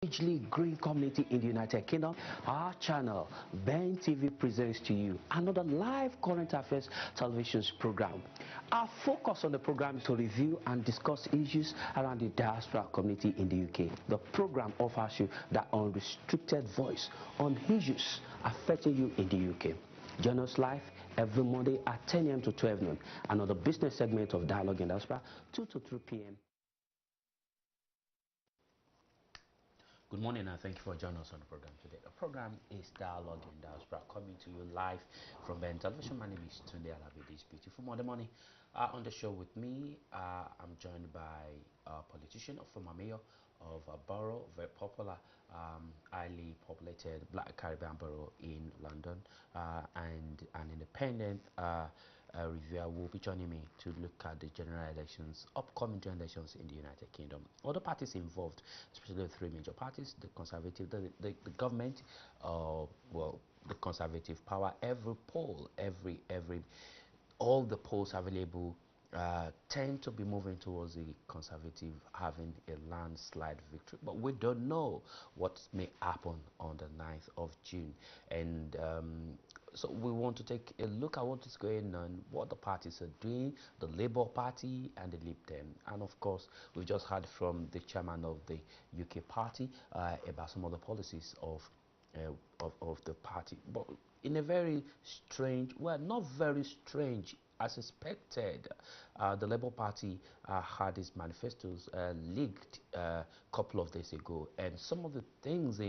hugely growing community in the United Kingdom, our channel, Ben TV, presents to you another live current affairs television program. Our focus on the program is to review and discuss issues around the diaspora community in the UK. The program offers you that unrestricted voice on issues affecting you in the UK. Join us live every Monday at 10 a.m. to 12 noon, and on the business segment of Dialogue in Diaspora, 2 to 3 p.m. Good morning and thank you for joining us on the program today. The program is Dialogue in Diaspora, coming to you live from Ben Television. My name is Tunde Alabi. This beautiful Monday morning. On the show with me, I'm joined by a politician, a former mayor of a borough, very popular, highly populated Black Caribbean borough in London, and an independent reviewer will be joining me to look at the general elections, upcoming general elections in the United Kingdom. Other parties involved, especially the three major parties, the Conservative, the government, well, the Conservative power, every poll, all the polls available tend to be moving towards the Conservative having a landslide victory, but we don't know what may happen on the 9th of June. And so we want to take a look at what is going on, what the parties are doing, the Labour Party and the Lib Dem. And of course, we've just heard from the chairman of the UK party about some of the policies of the party, but in a very strange, well, not very strange, as expected. The Labour Party had its manifestos leaked a couple of days ago, and some of the things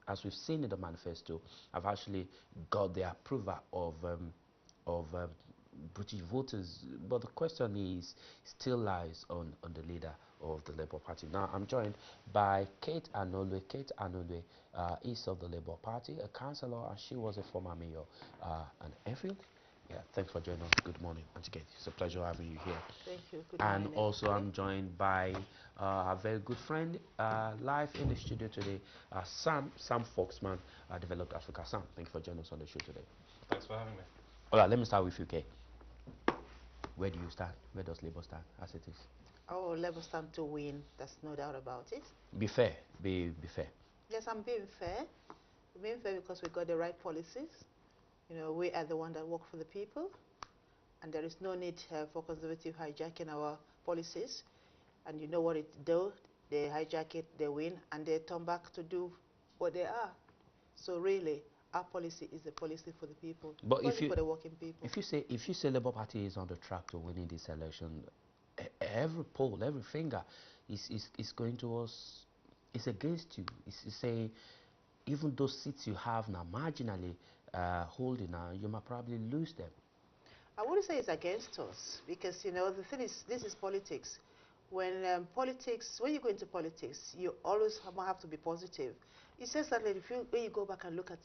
as we've seen in the manifesto have actually got the approval of British voters. But the question is still lies on the leader of the Labour Party. Now I'm joined by Kate Anolwe. Kate Anolwe is of the Labour Party, a councillor, and she was a former mayor in Enfield. Yeah, thanks for joining us. Good morning, Auntie Kate. It's a pleasure having you here. Thank you. Good and morning, also everybody. I'm joined by a very good friend live in the studio today, Sam Foxman, Developed Africa. Sam, thank you for joining us on the show today. Thanks for having me. All right, let me start with you, Kate. Where do you stand? Where does Labour stand as it is? Our Labour stand to win. There's no doubt about it. Be fair. Be fair. Yes, I'm being fair. I'm being fair because we got the right policies. You know, we are the one that work for the people, and there is no need for Conservative hijacking our policies. And you know what it do? They hijack it, they win, and they turn back to do what they are. So really, our policy is the policy for the people, But for the working people. If you say Labour Party is on the track to winning this election, every poll, every finger is going towards, it's against you. It's saying even those seats you have now marginally holding now, you might probably lose them. I wouldn't say it's against us, because you know the thing is, this is politics. When when you go into politics, you always have to be positive. It says that when you go back and look at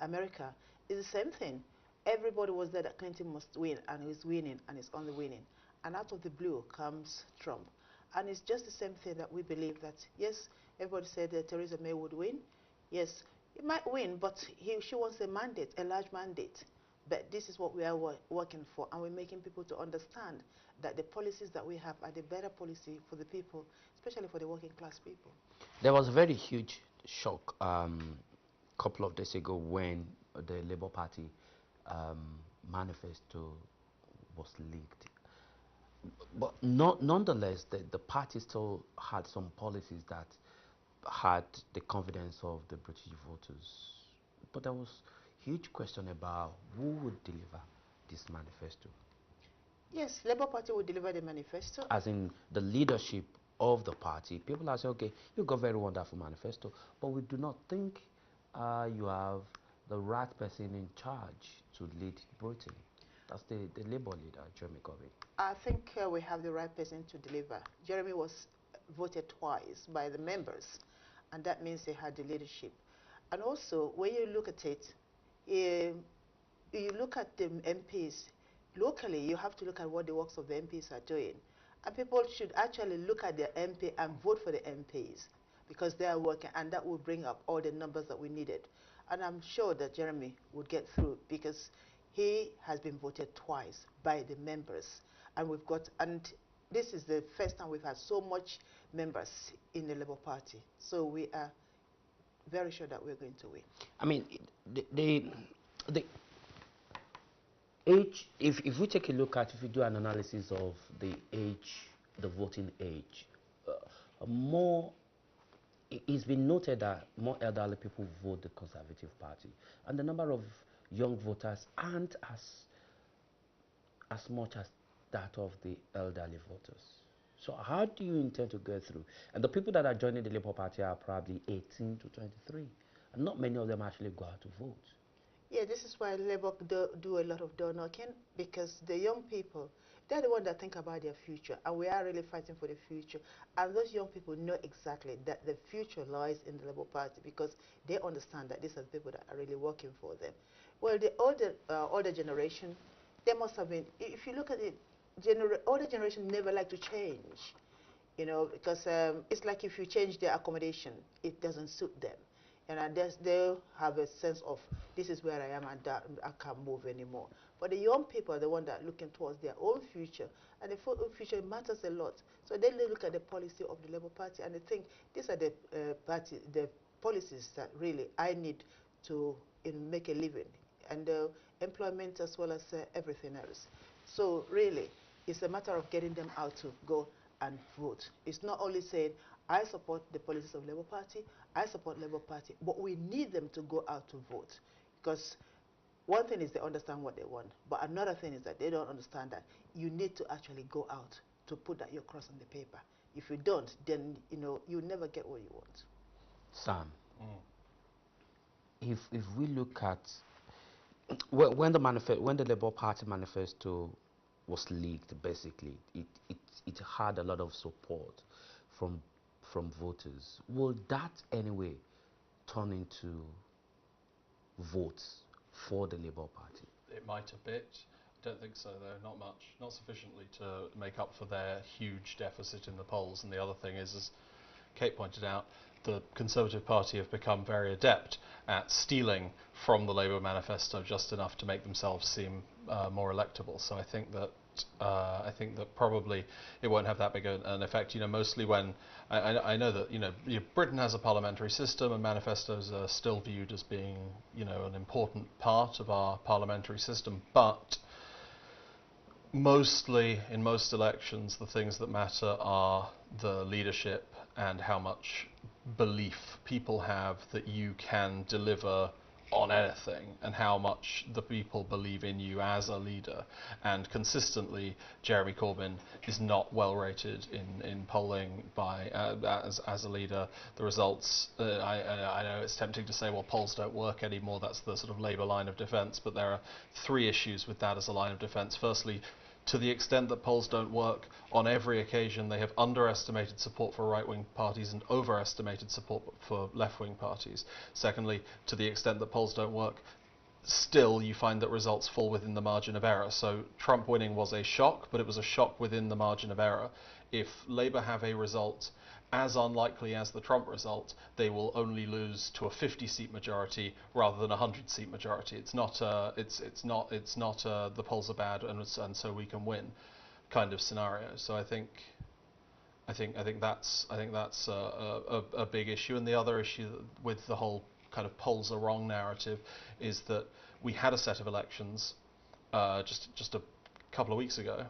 America, it's the same thing. Everybody was there that Clinton must win, and he's winning, and he's only winning. And out of the blue comes Trump. And it's just the same thing that we believe that, yes, everybody said that Theresa May would win. Yes, he might win, but she wants a mandate, a large mandate. But this is what we are working for, and we're making people to understand that the policies that we have are the better policy for the people, especially for the working class people. There was a very huge shock couple of days ago when the Labour Party manifesto was leaked. But nonetheless, the party still had some policies that had the confidence of the British voters. But there was huge question about who would deliver this manifesto. Yes, Labour Party will deliver the manifesto. As in the leadership of the party. People are saying, okay, you got very wonderful manifesto, but we do not think you have the right person in charge to lead Britain. That's the Labour leader, Jeremy Corbyn. I think we have the right person to deliver. Jeremy was voted twice by the members, and that means he had the leadership. And also, when you look at it, you look at the MPs, locally you have to look at what the works of the MPs are doing. And people should actually look at their MP and vote for the MPs, because they are working, and that will bring up all the numbers that we needed. And I'm sure that Jeremy would get through, because he has been voted twice by the members. And and this is the first time we've had so much members in the Labour Party. So we are very sure that we're going to win. I mean, the age, if we take a look at, if we do an analysis of the age, the voting age, more, it's been noted that more elderly people vote the Conservative Party, and the number of young voters aren't as much as that of the elderly voters. So how do you intend to go through? And the people that are joining the Labour Party are probably 18 to 23, and not many of them actually go out to vote. Yeah, this is why Labour do a lot of door knocking, because the young people, they're the ones that think about their future, and we are really fighting for the future. And those young people know exactly that the future lies in the Labour Party, because they understand that these are the people that are really working for them. Well, the older generation, they must have been, if you look at it, older generation never like to change, you know, because it's like if you change their accommodation, it doesn't suit them. And they have a sense of, this is where I am and that I can't move anymore. But the young people are the ones that are looking towards their own future, and the future matters a lot. So they look at the policy of the Labour Party and they think, these are the the policies that really I need to make a living, and employment as well as everything else. So really, it's a matter of getting them out to go and vote. It's not only saying, I support the policies of Labour Party, I support Labour Party, but we need them to go out to vote. Because one thing is they understand what they want, but another thing is that they don't understand that you need to actually go out to put that your cross on the paper. If you don't, then you never get what you want. Sam, if we look at when the Labour Party manifesto was leaked, basically it had a lot of support from voters. Will that anyway turn into votes for the Labour Party? It might a bit. I don't think so, though. Not much. Not sufficiently to make up for their huge deficit in the polls. And the other thing is, as Kate pointed out, the Conservative Party have become very adept at stealing from the Labour manifesto just enough to make themselves seem more electable. So I think that probably it won't have that big an effect. Mostly when I know that Britain has a parliamentary system, and manifestos are still viewed as being an important part of our parliamentary system, but mostly in most elections the things that matter are the leadership and how much belief people have that you can deliver on anything, and how much the people believe in you as a leader. And consistently, Jeremy Corbyn is not well rated in polling by as a leader. The results, I know it's tempting to say, well, polls don't work anymore, that's the sort of Labour line of defence, but there are three issues with that as a line of defence. Firstly, to the extent that polls don't work, on every occasion they have underestimated support for right-wing parties and overestimated support for left-wing parties. Secondly, to the extent that polls don't work, still you find that results fall within the margin of error. So Trump winning was a shock, but it was a shock within the margin of error. If Labour have a result as unlikely as the Trump result, they will only lose to a 50-seat majority rather than a 100-seat majority. It's not the polls are bad and so we can win kind of scenario. So I think that's a big issue. And the other issue with the whole kind of polls are wrong narrative is that we had a set of elections just a couple of weeks ago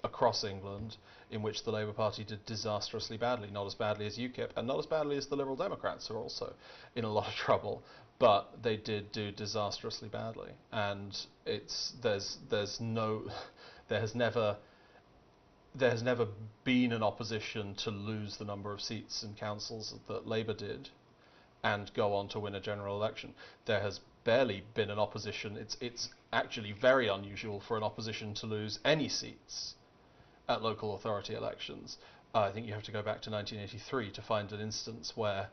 across England in which the Labour Party did disastrously badly, not as badly as UKIP and not as badly as the Liberal Democrats, who are also in a lot of trouble, but they did do disastrously badly. And there has never been an opposition to lose the number of seats in councils that Labour did and go on to win a general election. There has barely been an opposition. It's actually very unusual for an opposition to lose any seats at local authority elections. I think you have to go back to 1983 to find an instance where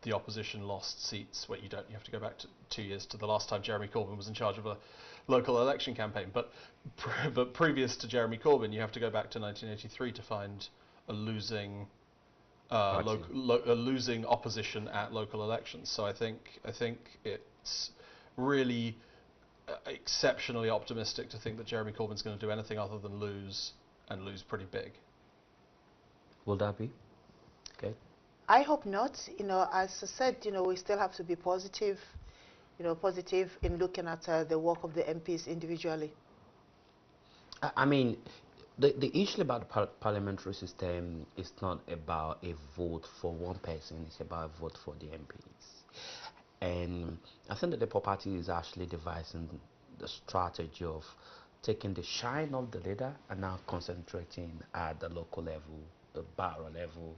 the opposition lost seats. Where you have to go back to 2 years to the last time Jeremy Corbyn was in charge of a local election campaign. But previous to Jeremy Corbyn, you have to go back to 1983 to find a losing losing opposition at local elections. So I think it's really exceptionally optimistic to think that Jeremy Corbyn's going to do anything other than lose, and lose pretty big. Will that be? Okay. I hope not. As I said, we still have to be positive, positive in looking at the work of the MPs individually. I mean, the issue about the parliamentary system is not about a vote for one person, it's about a vote for the MPs. And I think that the Labour Party is actually devising the strategy of taking the shine of the leader and now concentrating at the local level, the borough level,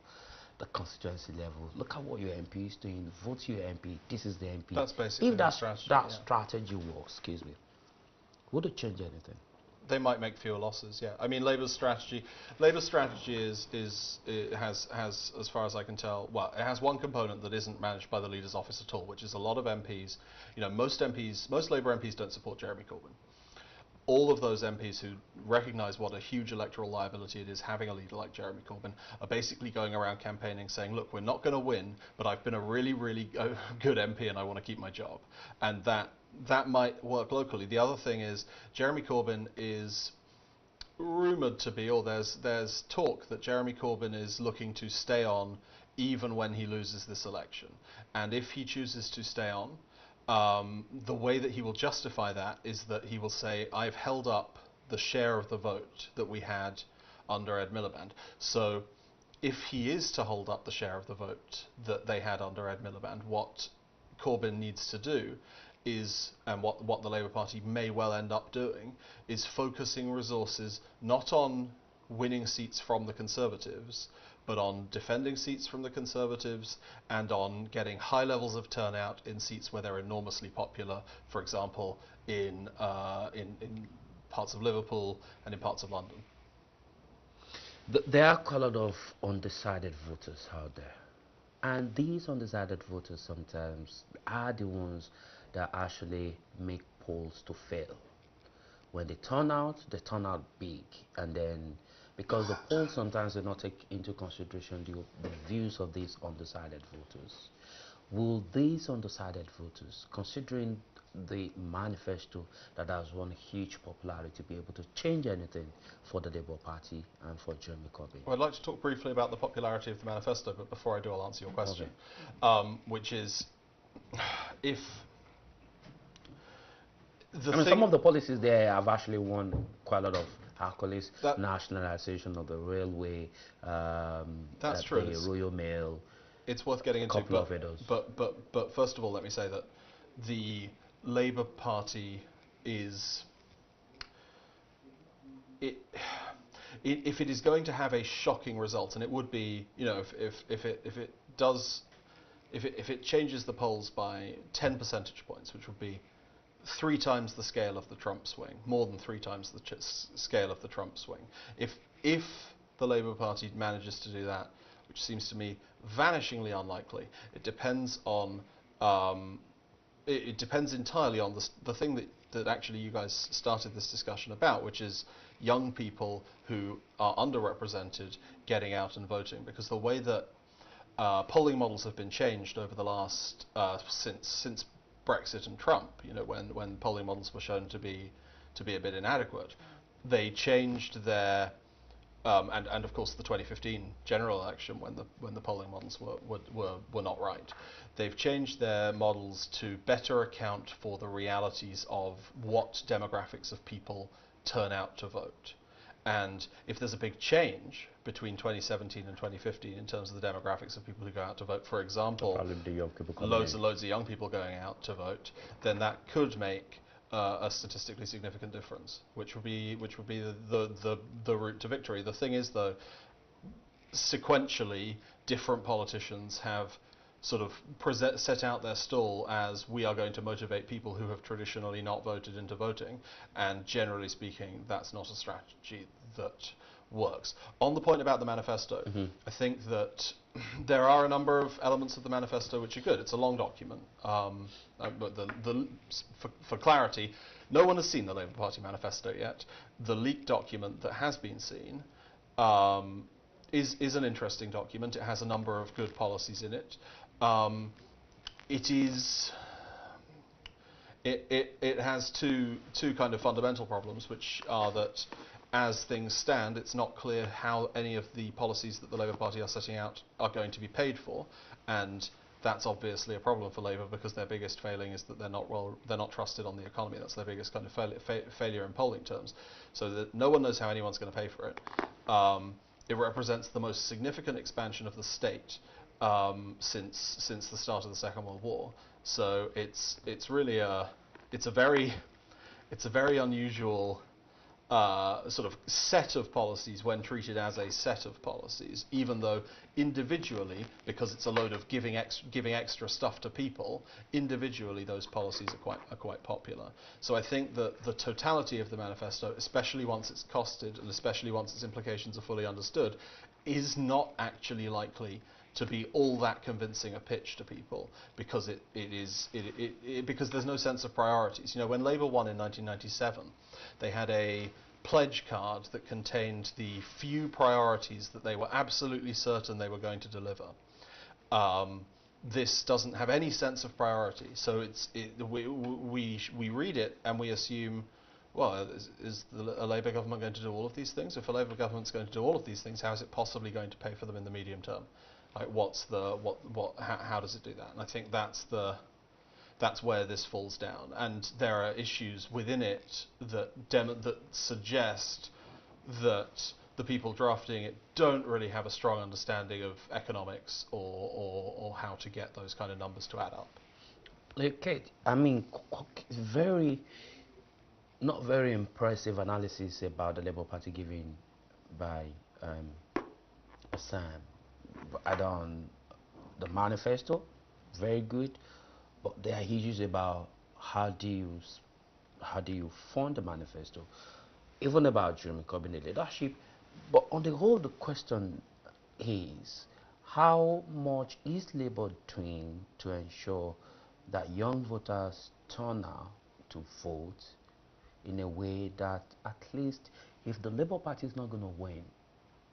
the constituency level. Look at what your MP is doing. Vote your MP. This is the MP. That's basically If the strategy. that Yeah. strategy works, excuse me, would it change anything? They might make fewer losses. Yeah, I mean Labour's strategy is it has as far as I can tell, well, it has one component that isn't managed by the leader's office at all, which is a lot of MPs. Most Labour MPs don't support Jeremy Corbyn. All of those MPs who recognise what a huge electoral liability it is having a leader like Jeremy Corbyn are basically going around campaigning saying, look, we're not going to win, but I've been a really, really good MP and I want to keep my job. And that might work locally. The other thing is Jeremy Corbyn is rumoured to be, or there's talk that Jeremy Corbyn is looking to stay on even when he loses this election. And if he chooses to stay on, the way that he will justify that is that he will say, I've held up the share of the vote that we had under Ed Miliband. So if he is to hold up the share of the vote that they had under Ed Miliband, what Corbyn needs to do is, and what the Labour Party may well end up doing, is focusing resources not on winning seats from the Conservatives, but on defending seats from the Conservatives and on getting high levels of turnout in seats where they're enormously popular, for example, in parts of Liverpool and in parts of London. There are quite a lot of undecided voters out there. And these undecided voters sometimes are the ones that actually make polls to fail. When they turn out big, and then because the polls sometimes do not take into consideration the views of these undecided voters. Will these undecided voters, considering the manifesto that has won huge popularity, be able to change anything for the Labour Party and for Jeremy Corbyn? Well, I'd like to talk briefly about the popularity of the manifesto, but before I do, I'll answer your question, which is if some of the policies there have actually won quite a lot of accolades. Nationalisation of the railway, that's true. The Royal Mail. It's worth getting into. Couple of others. But first of all, let me say that the Labour Party is if it is going to have a shocking result, and it would be, if it changes the polls by 10 percentage points, which would be 3 times the scale of the Trump swing, more than 3 times the scale of the Trump swing. If the Labour Party manages to do that, which seems to me vanishingly unlikely, it depends on it depends entirely on the thing that actually you guys started this discussion about, which is young people who are underrepresented getting out and voting, because the way that polling models have been changed over the last since Brexit and Trump, when polling models were shown to be a bit inadequate, they changed their and of course the 2015 general election when the polling models were not right. They've changed their models to better account for the realities of what demographics of people turn out to vote. And if there's a big change between 2017 and 2015 in terms of the demographics of people who go out to vote, for example, loads and loads of young people going out to vote, then that could make a statistically significant difference, which would be the route to victory. The thing is, though, sequentially, different politicians have sort of set out their stall as we are going to motivate people who have traditionally not voted into voting, and generally speaking, that's not a strategy that works. On the point about the manifesto, I think that there are a number of elements of the manifesto which are good. It's a long document, but for clarity, no one has seen the Labour Party manifesto yet. The leaked document that has been seen is an interesting document. It has a number of good policies in it. It has two kind of fundamental problems, which are that as things stand, it's not clear how any of the policies that the Labour Party are setting out are going to be paid for, and that's obviously a problem for Labour because their biggest failing is that they're not trusted on the economy. That's their biggest kind of failure in polling terms. So that no one knows how anyone's going to pay for it. It represents the most significant expansion of the state since the start of the Second World War. So it's really a very unusual sort of set of policies when treated as a set of policies, even though individually, because it's a load of giving extra stuff to people, individually those policies are quite popular. So I think that the totality of the manifesto, especially once it's costed and especially once its implications are fully understood, is not actually likely to be all that convincing a pitch to people, because because there's no sense of priorities. You know, when Labour won in 1997, they had a pledge card that contained the few priorities that they were absolutely certain they were going to deliver. This doesn't have any sense of priority, so we read it and we assume, well, is a Labour government going to do all of these things? If a Labour government's going to do all of these things, how is it possibly going to pay for them in the medium term? Like, how does it do that? And I think that's where this falls down. And there are issues within it that suggest that the people drafting it don't really have a strong understanding of economics or how to get those kind of numbers to add up. Okay, I mean, not very impressive analysis about the Labour Party given by Sam. Add on the manifesto, very good, but there are issues about how do you fund the manifesto, even about Jeremy Corbyn leadership. But on the whole, the question is, how much is Labour doing to ensure that young voters turn out to vote in a way that, at least if the Labour Party is not going to win,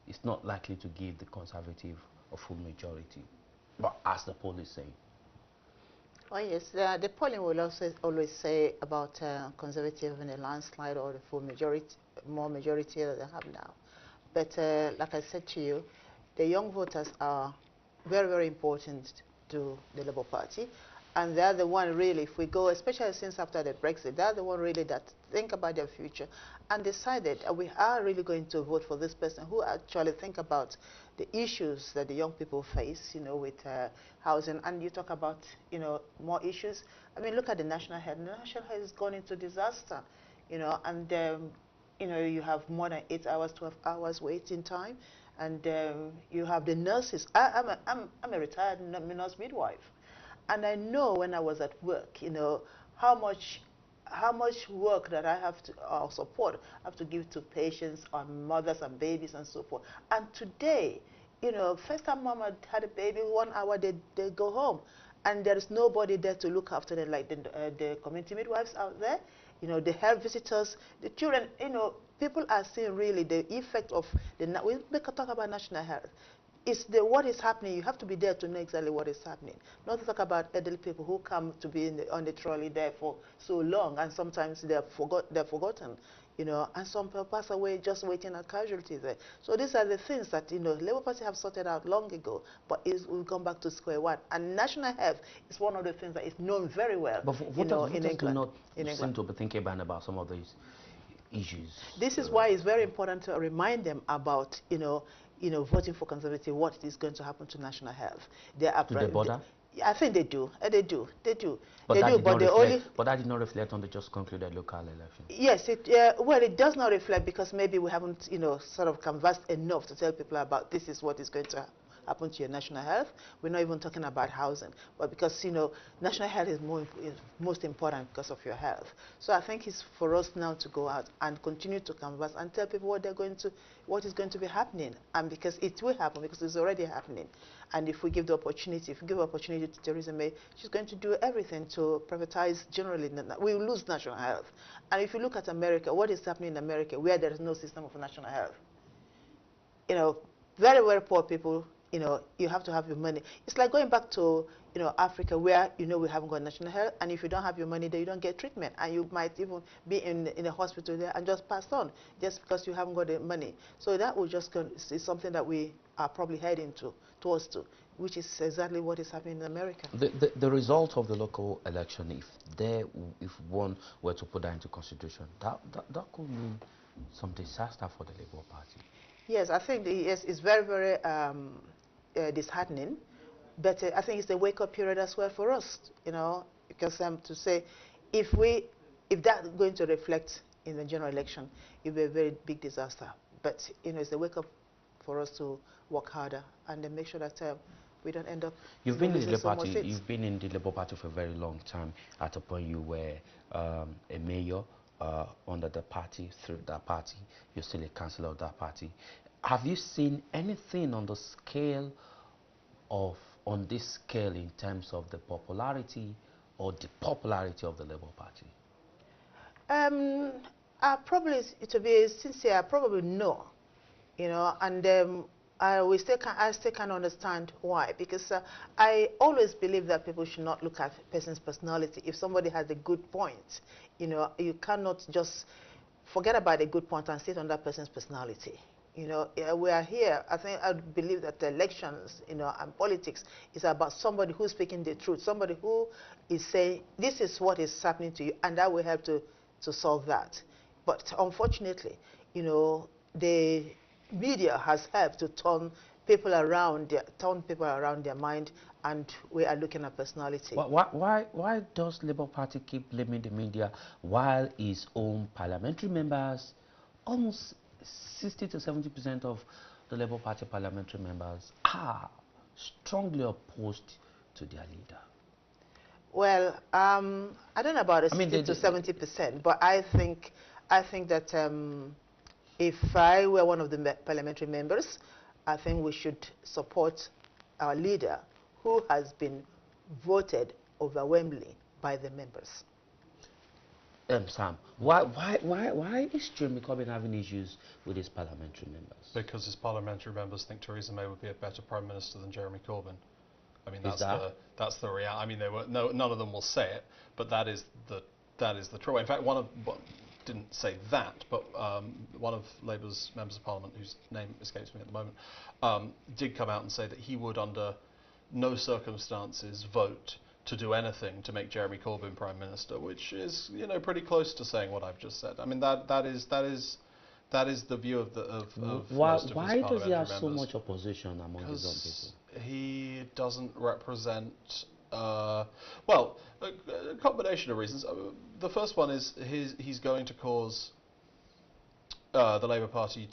it's not likely to give the Conservative a full majority, but as the poll is saying? Oh yes, the polling will also always say about Conservative in a landslide or the full majority, more majority than they have now. But like I said to you, the young voters are very, very important to the Labour Party, and they're the one really, if we go, especially since after the Brexit, they're the one really that think about their future and decided we are really going to vote for this person who actually think about the issues that the young people face, you know, with housing. And you talk about, you know, more issues. I mean, look at the national health. The national health has gone into disaster, you know, and you know, you have more than 8 hours, 12 hours waiting time, and you have the nurses. I'm a retired nurse midwife, and I know when I was at work, you know, how much work that I have to, support I have to give to patients, mothers and babies and so forth. And today, you know, first time mama had a baby, 1 hour they go home, and there is nobody there to look after them, like the community midwives out there, you know, the health visitors, the children. You know, people are seeing really the effect of we talk about national health. It's what is happening. You have to be there to know exactly what is happening. Not to talk about elderly people who come to be on the trolley there for so long, and sometimes they're forgotten, you know, and some people pass away just waiting at casualties there. So these are the things that, you know, Labour Party have sorted out long ago, but we've gone back to square one. And national health is one of the things that is known very well, But you know, voters in England. do not seem to be thinking about some of these issues. This is why it's very important to remind them about, you know, voting for Conservative, what is going to happen to national health. They are Do they bother? I think they do. They do. But They do. But they only. But that did not reflect on the just concluded local election. Yes. Well, it does not reflect because maybe we haven't, you know, sort of canvassed enough to tell people about this is what is going to happen to your national health. We're not even talking about housing, but because, you know, national health is most important because of your health. So I think it's for us now to go out and continue to canvass and tell people what is going to be happening, and because it will happen, because it's already happening. And if we give the opportunity, if we give opportunity to Theresa May, she's going to do everything to privatize generally. We will lose national health. And if you look at America, what is happening in America, where there is no system of national health? You know, very, very poor people you know, you have to have your money. It's like going back to, you know, Africa, where, you know, we haven't got national health, and if you don't have your money there, you don't get treatment, and you might even be in a hospital there and just pass on just because you haven't got the money. So that will just is something that we are probably heading towards to, which is exactly what is happening in America. The result of the local election, if one were to put that into consideration, that could mean some disaster for the Labour Party. Yes, I think yes, it's very, very disheartening. But I think it's a wake-up period as well for us, you know, because to say, if that's going to reflect in the general election, it will be a very big disaster. But, you know, it's a wake-up for us to work harder and then make sure that we don't end up. You've been in the Labour Party. You've been in the Labour Party for a very long time. At a point, you were a mayor under the party, through that party. You're still a councillor of that party. Have you seen anything on the scale on this scale in terms of the popularity or the popularity of the Labour Party? Probably, to be sincere, probably no. You know, and I still can't understand why, because I always believe that people should not look at a person's personality. If somebody has a good point, you know, you cannot just forget about a good point and sit on that person's personality. You know, we are here. I believe that the elections, you know, and politics is about somebody who's speaking the truth, somebody who is saying, this is what is happening to you, and that will help to solve that. But unfortunately, you know, the media has helped to turn people around their mind, and we are looking at personality. Why does Labour Party keep blaming the media while its own parliamentary members, almost 60 to 70% of the Labour Party parliamentary members, are strongly opposed to their leader? Well, I don't know about 60 to 70%, but I think that if I were one of the parliamentary members, I think we should support our leader, who has been voted overwhelmingly by the members. Sam, why is Jeremy Corbyn having issues with his parliamentary members? Because his parliamentary members think Theresa May would be a better Prime Minister than Jeremy Corbyn. I mean, that's the reality. I mean, none of them will say it, but that is the truth. In fact, didn't say that, but one of Labour's members of Parliament, whose name escapes me at the moment, did come out and say that he would, under no circumstances, vote to do anything to make Jeremy Corbyn Prime Minister, which is, you know, pretty close to saying what I've just said. I mean, that is the view of most of why his does he have members. so much opposition among his own people? He doesn't represent. Well, a combination of reasons. The first one is he's going to cause the Labour Party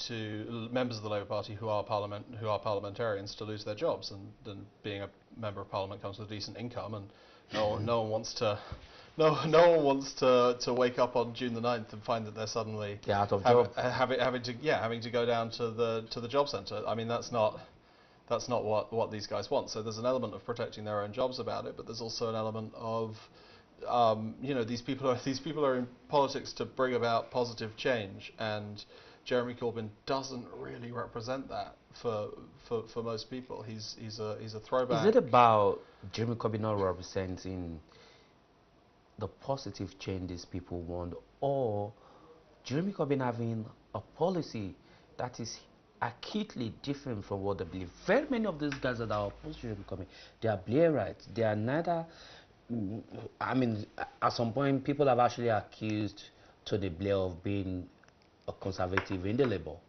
members of the Labour Party who are parliamentarians to lose their jobs, and being a member of Parliament comes with a decent income, and no one wants to wake up on June the 9th and find that they're suddenly out of job, having to go down to the job centre. I mean, that's not what these guys want. So there's an element of protecting their own jobs about it, but there's also an element of you know, these people are in politics to bring about positive change, and Jeremy Corbyn doesn't really represent that for most people. He's a throwback. Is it about Jeremy Corbyn not representing the positive change these people want, or Jeremy Corbyn having a policy that is acutely different from what they believe? Very many of these guys that are opposed to Jeremy Corbyn, they are Blairites. They are neither. I mean, at some point, people have actually accused Tony Blair of being a conservative in a Labour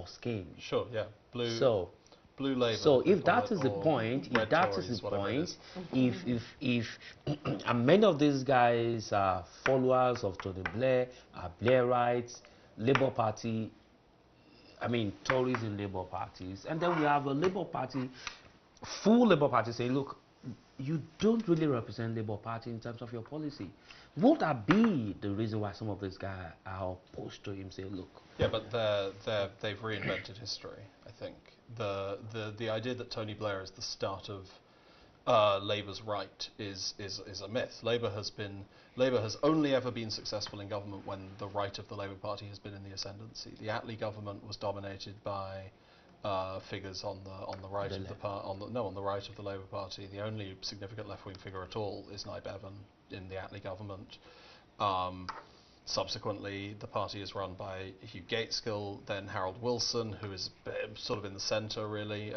scheme. Sure, yeah, blue Labour. So if that is the point, if and many of these guys are followers of Tony Blair, are Blairites, Labour Party, I mean, Tories in Labour parties, and then we have a Labour Party, full Labour Party saying, look, you don't really represent Labour Party in terms of your policy. Would that be the reason why some of these guys are opposed to him? Say, look. Yeah, but they've reinvented history. I think the idea that Tony Blair is the start of Labour's right is a myth. Labour has only ever been successful in government when the right of the Labour Party has been in the ascendancy. The Attlee government was dominated by figures on the right of the on the right of the Labour Party. The only significant left-wing figure at all is Nye Bevan in the Attlee government. Subsequently, the party is run by Hugh Gateskill, then Harold Wilson, who is sort of in the centre really,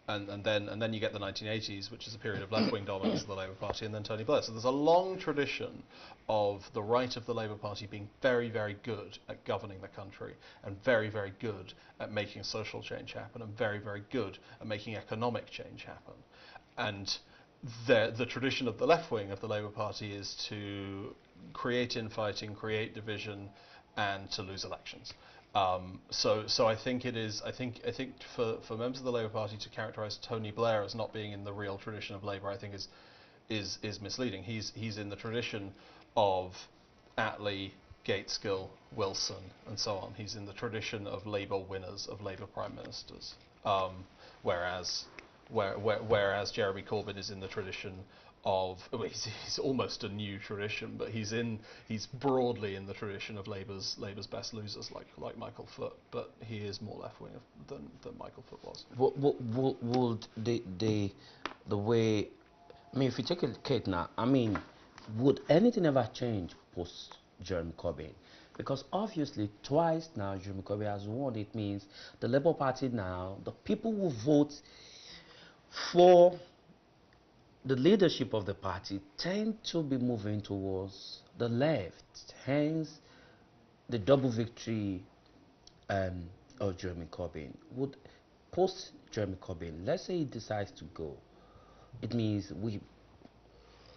and then you get the 1980s, which is a period of left-wing dominance of the Labour Party, and then Tony Blair. So there's a long tradition of the right of the Labour Party being very, very good at governing the country, and very, very good at making social change happen, and very, very good at making economic change happen. And the tradition of the left wing of the Labour Party is to create infighting, create division, and to lose elections. So I think it is. I think for members of the Labour Party to characterise Tony Blair as not being in the real tradition of Labour, I think is misleading. He's in the tradition of Attlee, Gateskill, Wilson, and so on. He's in the tradition of Labour winners, of Labour prime ministers. Whereas Jeremy Corbyn is in the tradition of, well, he's almost a new tradition, but he's broadly in the tradition of Labour's best losers, like Michael Foot, but he is more left wing than Michael Foot was. Would the way, I mean, if you take a Kate now, I mean, would anything ever change post Jeremy Corbyn? Because obviously twice now Jeremy Corbyn has won. It means the Labour Party now, the people who vote for the leadership of the party tend to be moving towards the left. Hence, the double victory of Jeremy Corbyn. Would post Jeremy Corbyn, let's say he decides to go, it means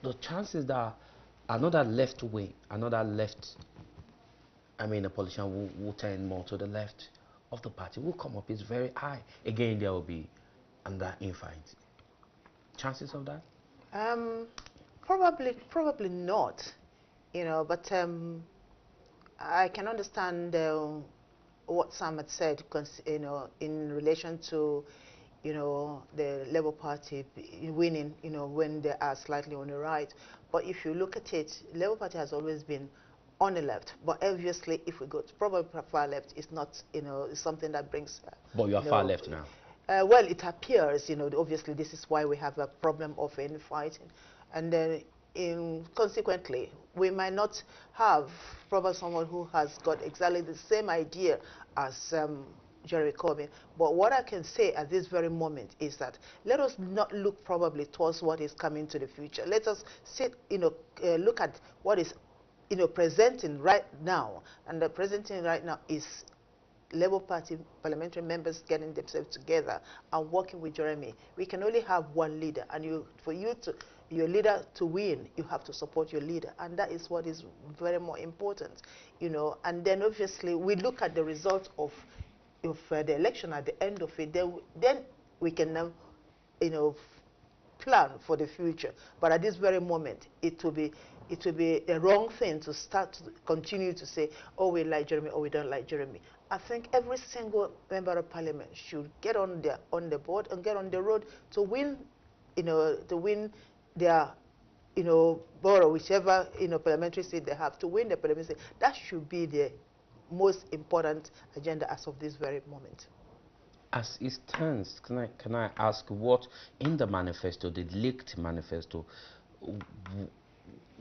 the chances that another left wing, a politician will tend more to the left of the party will come up is very high. Again, there will be another infight. Chances of that? Probably not, but I can understand what Sam had said, in relation to, the Labour Party winning, when they are slightly on the right. But if you look at it, Labour Party has always been on the left. But obviously, if we go to probably far left, it's not, it's something that brings. But you are far left now. Well, it appears, obviously this is why we have a problem of infighting. And then, consequently, we might not have probably someone who has got exactly the same idea as Jeremy Corbyn. But what I can say at this very moment is that let us not look probably towards what is coming to the future. Let us sit, look at what is, presenting right now. And the presenting right now is Labour Party parliamentary members getting themselves together and working with Jeremy. We can only have one leader, and your leader to win, you have to support your leader, and that is what is very more important, And then obviously we look at the result of the election at the end of it. Then we can now, plan for the future. But at this very moment, it will be a wrong thing to start to continue to say, oh, we like Jeremy, or we don't like Jeremy. I think every single member of parliament should get on the board and get on the road to win, their, borough, whichever, parliamentary seat they have, to win the parliamentary seat. That should be the most important agenda as of this very moment. As it stands, can I ask what in the manifesto, the leaked manifesto,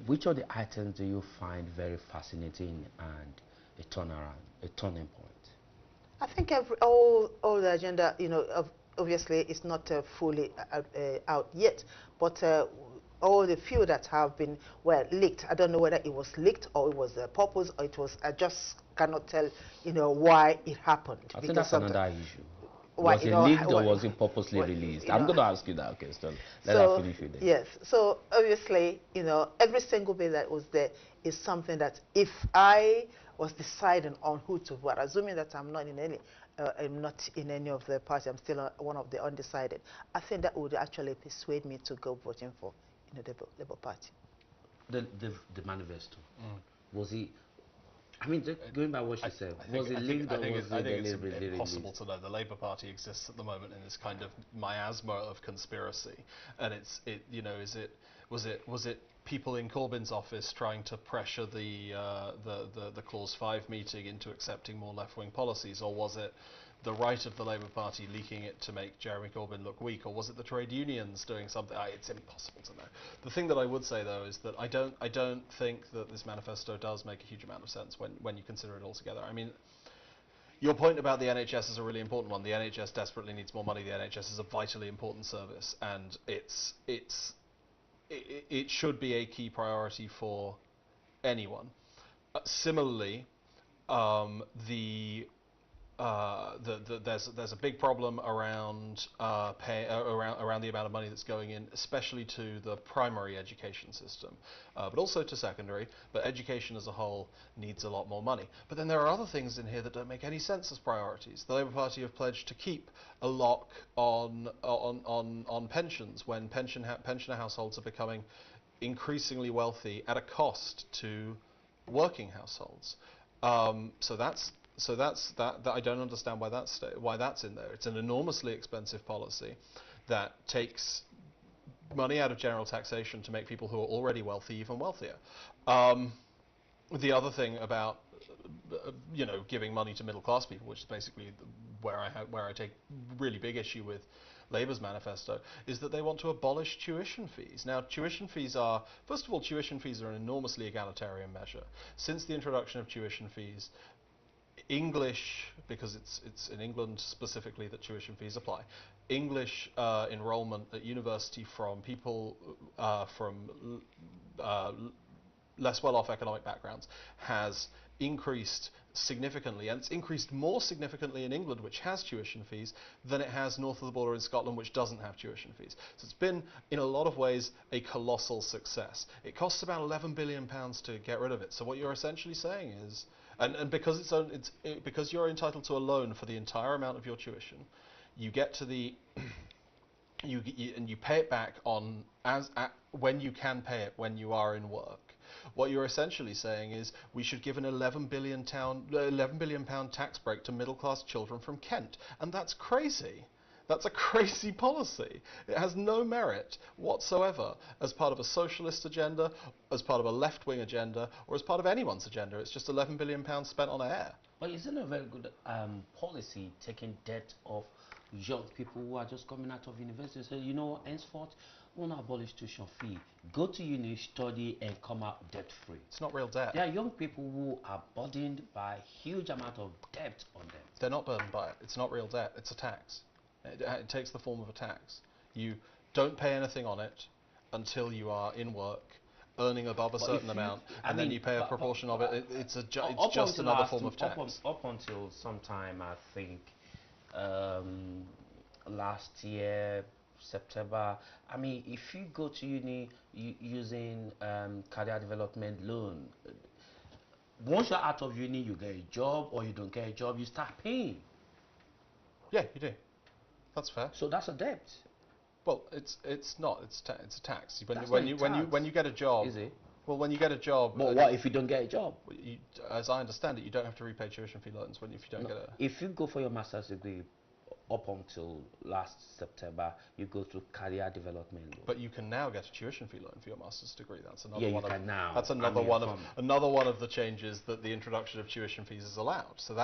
which of the items do you find very fascinating and a turning point? I think all the agenda, obviously it's not fully out yet, but all the few that have been leaked. I don't know whether it was leaked or it was a purpose, or it was. I just cannot tell, why it happened. I think that's another issue. Why, was it leaked or was it purposely released? I'm going to ask you that question. Let her finish with it. Yes. So obviously, every single bit that was there is something that if I was deciding on who to vote, assuming that I'm not in any of the party, I'm still one of the undecided, I think that would actually persuade me to go voting for the Labour Party. The manifesto, was it? I mean, going by what she said, was it linked or was it deliberately released? It's impossible to know. The Labour Party exists at the moment in this kind of miasma of conspiracy, and was it people in Corbyn's office trying to pressure the Clause 5 meeting into accepting more left-wing policies, or was the right of the Labour Party leaking it to make Jeremy Corbyn look weak, or was it the trade unions doing something? It's impossible to know. The thing that I would say, though, is that I don't think that this manifesto does make a huge amount of sense when you consider it all together. I mean, your point about the NHS is a really important one. The NHS desperately needs more money. The NHS is a vitally important service, and it should be a key priority for anyone. Similarly, there's a big problem around around the amount of money that's going in, especially to the primary education system, but also to secondary. But education as a whole needs a lot more money. But then there are other things in here that don't make any sense as priorities. The Labour Party have pledged to keep a lock on pensions when pensioner households are becoming increasingly wealthy at a cost to working households. So that's that I don't understand why that's in there. It's an enormously expensive policy that takes money out of general taxation to make people who are already wealthy even wealthier. The other thing about giving money to middle class people, which is basically where I take really big issue with Labour's manifesto, is that they want to abolish tuition fees. Now, tuition fees are, first of all, tuition fees are an enormously egalitarian measure. Since the introduction of tuition fees, English, because it's in England specifically that tuition fees apply, English enrollment at university from people from less well-off economic backgrounds has increased significantly, and it's increased more significantly in England, which has tuition fees, than it has north of the border in Scotland, which doesn't have tuition fees. So it's been, in a lot of ways, a colossal success. It costs about £11 billion to get rid of it. So what you're essentially saying is, and because because you're entitled to a loan for the entire amount of your tuition, you get to the and you pay it back when you can pay it when you are in work. What you're essentially saying is we should give an £11 billion tax break to middle-class children from Kent, and that's crazy. That's a crazy policy. It has no merit whatsoever as part of a socialist agenda, as part of a left-wing agenda, or as part of anyone's agenda. It's just £11 billion spent on air. But isn't it a very good policy taking debt of young people who are just coming out of university? So, henceforth, we want to abolish tuition fee. Go to uni, study, and come out debt-free. It's not real debt. There are young people who are burdened by a huge amount of debt on them. They're not burdened by it. It's not real debt. It's a tax. It takes the form of a tax. You don't pay anything on it until you are in work, earning above a certain amount, and then you pay a proportion of it. It's just another form of tax. Up until sometime, I think, last year, September. I mean, if you go to uni using career development loan, once you're out of uni, you get a job, or you don't get a job, you start paying. Yeah, you do. That's fair. So that's a debt. Well, it's not. It's a tax. When you get a job. Is it? Well, when you get a job. But what if you don't get a job? As I understand it, you don't have to repay tuition fee loans if you don't get a. If you go for your master's degree, up until last September, you go through career development loan. But you can now get a tuition fee loan for your master's degree. That's another Yeah, one. you can now. That's another one of the changes that the introduction of tuition fees has allowed. So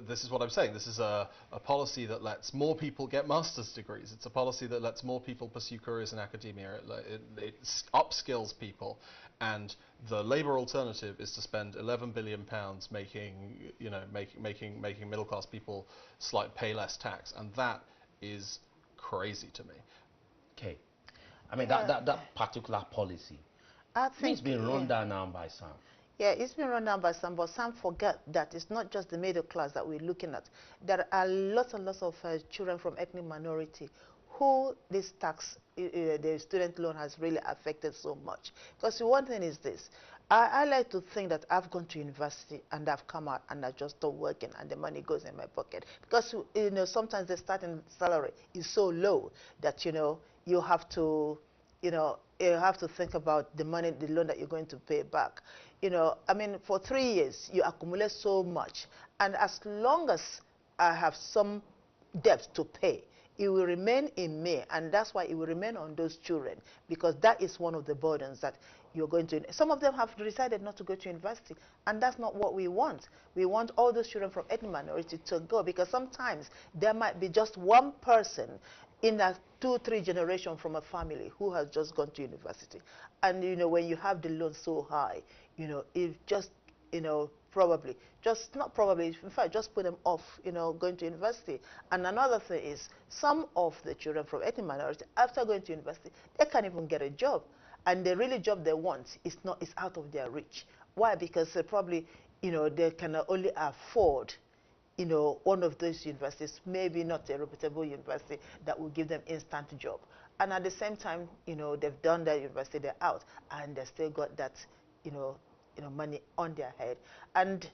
this is what I'm saying. This is a policy that lets more people get master's degrees. It's a policy that lets more people pursue careers in academia. It upskills people, and the Labour alternative is to spend £11 billion making middle class people pay less tax, and that is crazy to me. Okay, I mean that particular policy. I think it's been run down now by some. Yeah, it's been run down by some, but some forget that it's not just the middle class that we're looking at. There are lots and lots of children from ethnic minority who this tax, the student loan has really affected so much. Because one thing is this, I like to think that I've gone to university and I've come out and I just stop working and the money goes in my pocket. Because, sometimes the starting salary is so low that, you have to, you have to think about the loan that you're going to pay back. I mean, for 3 years, you accumulate so much. And as long as I have some debt to pay, it will remain in me, and that's why it will remain on those children, because that is one of the burdens that you're going to. Some of them have decided not to go to university, and that's not what we want. We want all those children from ethnic minority to go, because sometimes there might be just one person in a 2-3 generation from a family who has just gone to university, and when you have the loan so high, it just probably, just not probably, in fact, just put them off, going to university. And another thing is, some of the children from ethnic minority, after going to university, they can't even get a job. And the really job they want is out of their reach. Why? Because probably, they can only afford, one of those universities, maybe not a reputable university that will give them instant job. And at the same time, they've done their university, they're out, and they still got that, money on their head. And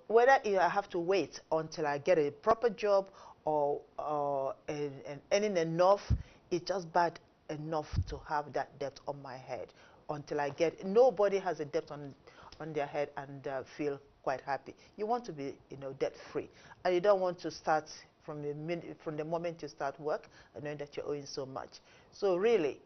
whether I have to wait until I get a proper job or and earning enough, it's just bad enough to have that debt on my head until I get. Nobody has a debt on their head and feel quite happy. You want to be debt free, and you don't want to start from the moment you start work and knowing that you're owing so much. So really,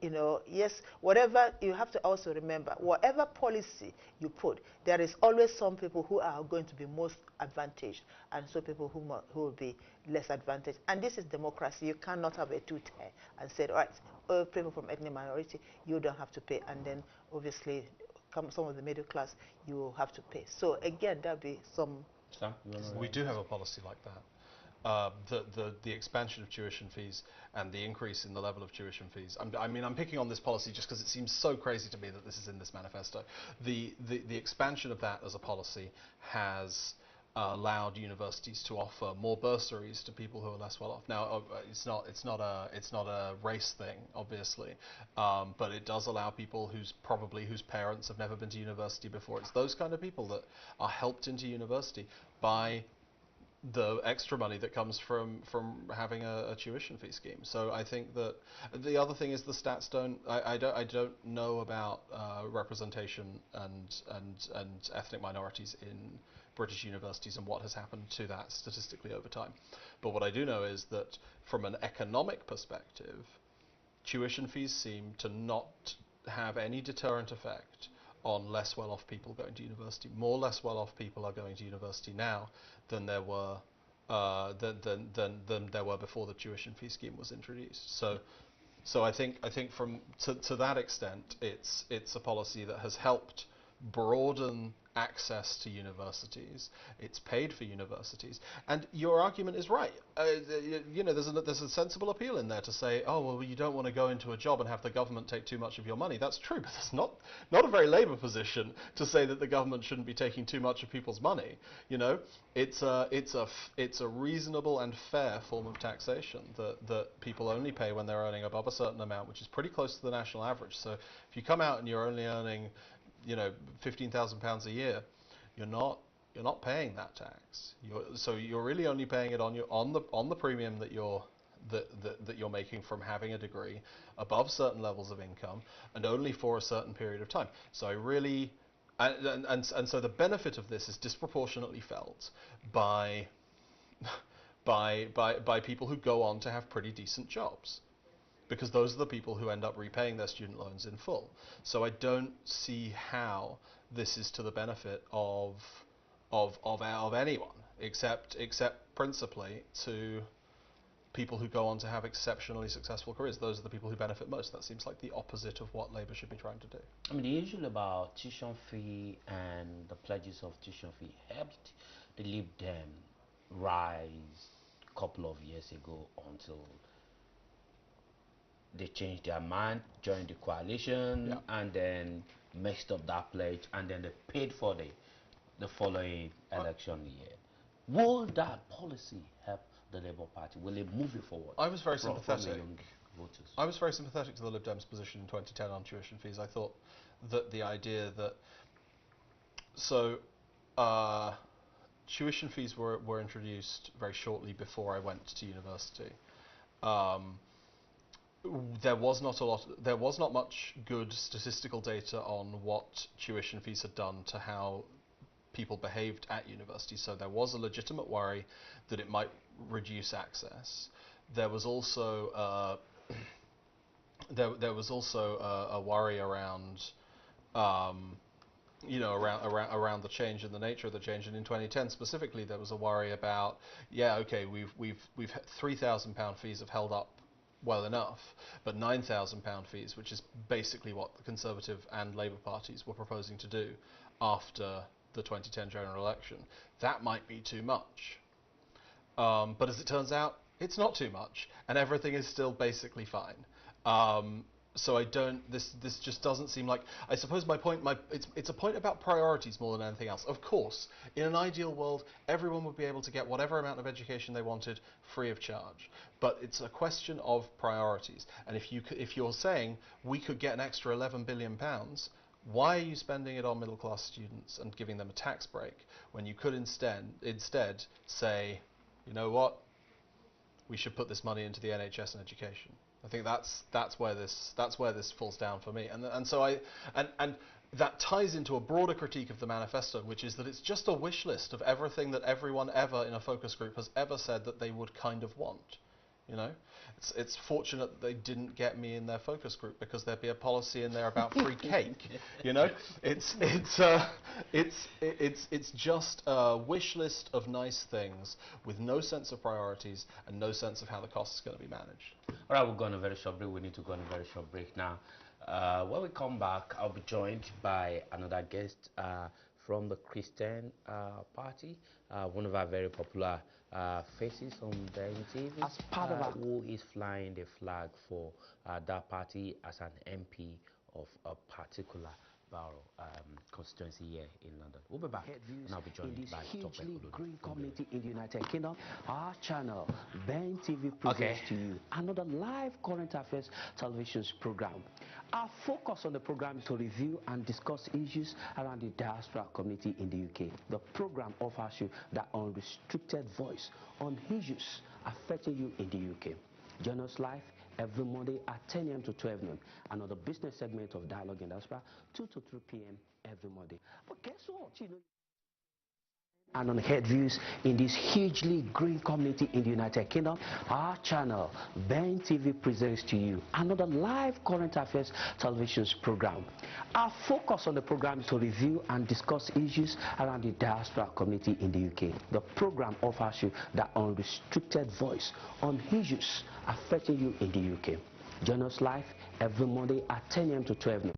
yes, whatever, you have to also remember, whatever policy you put, there is always some people who are going to be most advantaged, and some people who will be less advantaged. And this is democracy. You cannot have a two-tier and say, all right, people from ethnic minority, you don't have to pay, and then obviously some of the middle class, you will have to pay. So again, there'll be some. Sam, We do have a policy like that. The expansion of tuition fees and the increase in the level of tuition fees. I'm picking on this policy just because it seems so crazy to me that this is in this manifesto. The expansion of that as a policy has allowed universities to offer more bursaries to people who are less well off. Now, it's not a race thing, obviously, but it does allow people whose parents have never been to university before. It's those kind of people that are helped into university by the extra money that comes from having a tuition fee scheme. So I think that the other thing is the stats don't. I don't know about representation and ethnic minorities in British universities and what has happened to that statistically over time. But what I do know is that from an economic perspective, tuition fees seem to not have any deterrent effect on less well-off people going to university. More less well-off people are going to university now than there were than there were before the tuition fee scheme was introduced. So I think from to that extent, it's a policy that has helped broaden access to universities. It's paid for universities, and your argument is right. There's a sensible appeal in there to say, oh well, you don't want to go into a job and have the government take too much of your money. That's true, but it's not a very Labour position to say that the government shouldn't be taking too much of people's money. It's a reasonable and fair form of taxation that people only pay when they're earning above a certain amount, which is pretty close to the national average. So if you come out and you're only earning £15,000 a year, you're not paying that tax. So you're really only paying it on the premium that you're making from having a degree above certain levels of income, and only for a certain period of time. So and so the benefit of this is disproportionately felt by people who go on to have pretty decent jobs, because those are the people who end up repaying their student loans in full. So I don't see how this is to the benefit of anyone, except principally to people who go on to have exceptionally successful careers. Those are the people who benefit most. That seems like the opposite of what Labour should be trying to do. I mean, the issue about tuition fee and the pledges of tuition fee helped the Lib Dem rise a couple of years ago until they changed their mind, joined the coalition, and then messed up that pledge, and then they paid for the following election year. Will that policy help the Labour Party? Will it move it forward? I was very sympathetic. From young voters? I was very sympathetic to the Lib Dems' position in 2010 on tuition fees. I thought that the idea that tuition fees were introduced very shortly before I went to university. There was not much good statistical data on what tuition fees had done to how people behaved at university. So there was a legitimate worry that it might reduce access. there was also there was also a worry around you know, around the change and the nature of the change. And in 2010 specifically, there was a worry about, yeah, okay, we've £3,000 fees have held up well enough, but £9,000 fees, which is basically what the Conservative and Labour parties were proposing to do after the 2010 general election, that might be too much. But as it turns out, it's not too much, and everything is still basically fine. So I don't. This just doesn't seem like. I suppose my point. It's a point about priorities more than anything else. Of course, in an ideal world, everyone would be able to get whatever amount of education they wanted free of charge. But it's a question of priorities. And if you're saying we could get an extra £11 billion, why are you spending it on middle class students and giving them a tax break when you could instead say, you know what, we should put this money into the NHS and education. I think that's where this falls down for me, and so that ties into a broader critique of the manifesto, which is that it's just a wish list of everything that everyone ever in a focus group has ever said that they would kind of want. You know, it's fortunate that they didn't get me in their focus group, because there'd be a policy in there about free cake. You know, it's just a wish list of nice things with no sense of priorities and no sense of how the cost is going to be managed. All right, we're going on a very short break. We need to go on a very short break now. When we come back, I'll be joined by another guest from the Christian Party, one of our very popular faces on the NTV, as part of who is flying the flag for that party as an MP of a particular borough constituency here in London. We'll be back, and I'll be joined by hugely green community in the United Kingdom. Our channel, Ben TV, presents to you another live current affairs television program. Our focus on the program is to review and discuss issues around the diaspora community in the UK. The program offers you that unrestricted voice on issues affecting you in the UK. Join us live every Monday at 10 a.m. to 12 noon. Another business segment of Dialogue in Diaspora, 2 to 3 p.m. every Monday. But guess what? You know, and on head views in this hugely green community in the United Kingdom, our channel, Ben TV, presents to you another live current affairs television program. Our focus on the program is to review and discuss issues around the diaspora community in the UK. The program offers you that unrestricted voice on issues affecting you in the UK. Join us live every Monday at 10 a.m. to 12 noon.